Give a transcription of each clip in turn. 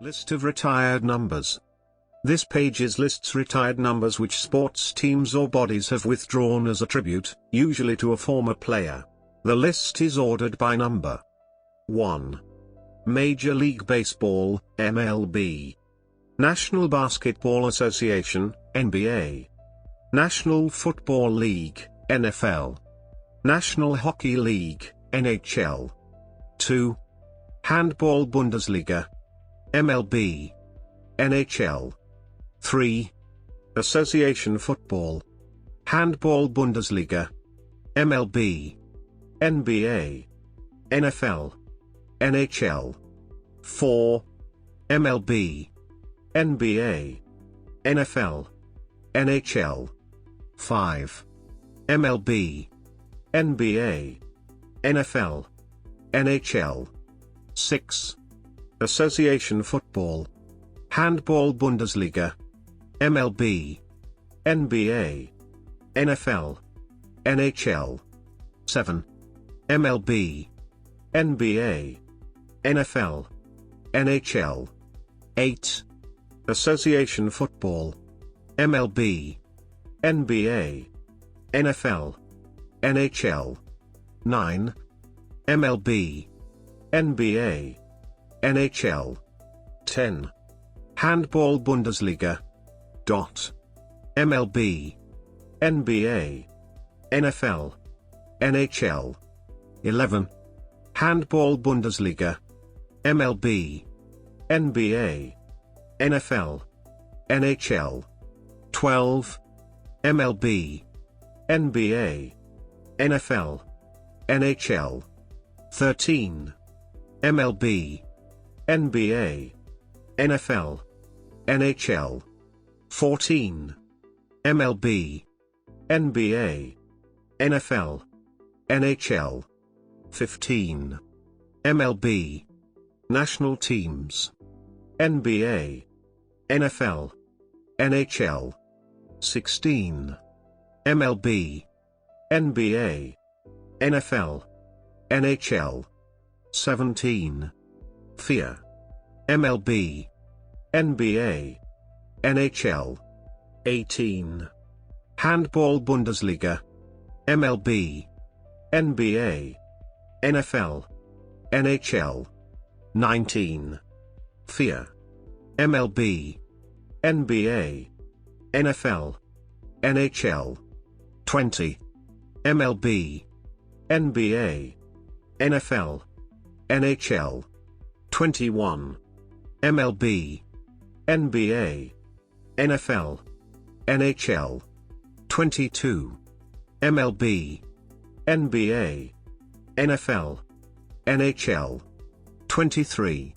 List of retired numbers. This page lists retired numbers which sports teams or bodies have withdrawn as a tribute, usually to a former player. The list is ordered by number. 1. Major League Baseball, MLB. National Basketball Association, NBA. National Football League, NFL. National Hockey League, NHL. 2. Handball Bundesliga, MLB. NHL. 3. Association Football, Handball Bundesliga, MLB. NBA. NFL. NHL. 4. MLB. NBA. NFL. NHL. 5. MLB. NBA. NFL. NHL. 6. Association Football, Handball Bundesliga, MLB. NBA. NFL. NHL. 7. MLB. NBA. NFL. NHL. 8. Association Football, MLB. NBA. NFL. NHL. 9. MLB. NBA. NHL. 10. Handball Bundesliga. MLB. NBA. NFL. NHL. 11. Handball Bundesliga. MLB. NBA. NFL. NHL. 12. MLB. NBA. NFL. NHL. 13. MLB. NBA. NFL. NHL. 14. MLB. NBA. NFL. NHL. 15. MLB. National teams. NBA. NFL. NHL. 16. MLB. NBA. NFL. NHL. 17. FIA. MLB. NBA. NHL. 18. Handball Bundesliga. MLB. NBA. NFL. NHL. 19. FIA. MLB. NBA. NFL. NHL. 20. MLB. NBA. NFL. NHL. 21. MLB. NBA. NFL. NHL. 22. MLB. NBA. NFL. NHL. 23.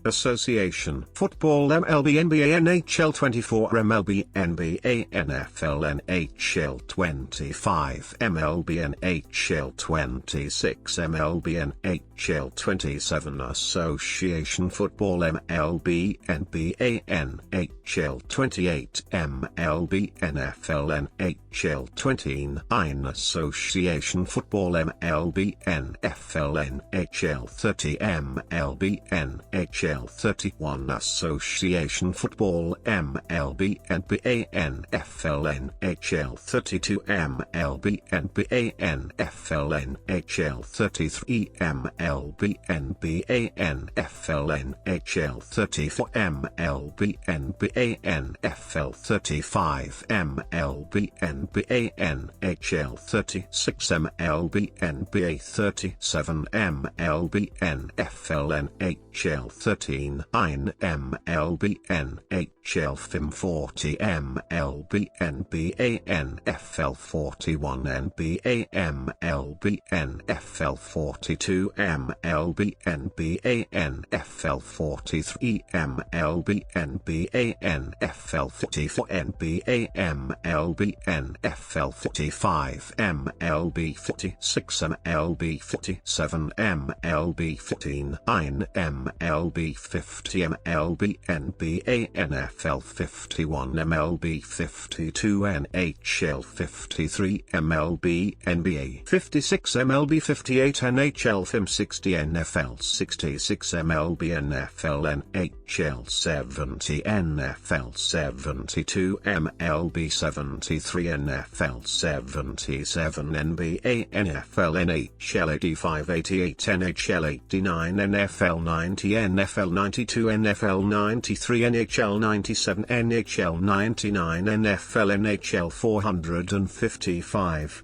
Association Football MLB NBA NHL 24 MLB NBA NFL NHL 25 MLB NHL 26 MLB NHL 27 Association Football MLB NBA NHL 28 MLB NFL NHL 29 Association Football MLB NFL NHL 30 MLB NHL 31 Association Football MLB NBA NFL NHL 32 MLB NBA NFL NHL 33 MLB NBA NFL NHL 34 MLB NBA NFL 35 MLB NBA NHL 36 MLB NBA 37 MLB NFL NHL 13 MLB NHL 40 MLB NBA NFL 41 NBA MLB NFL 42 MLB NBA NFL 43 MLB NBA NFL 44 NBA MLB NFL 45 MLB 46 MLB 47 MLB 49 MLB 50 MLB NBA NFL 51 MLB 52 NHL 53 MLB NBA 56 MLB 58 NHL 56 60 NFL 66 MLB NFL NHL 70 NFL 72 MLB 73 NFL 77 NBA NFL NHL 85 88 NHL 89 NFL 90 NFL 92 NFL 93 NHL 97 NHL 99 NFL 455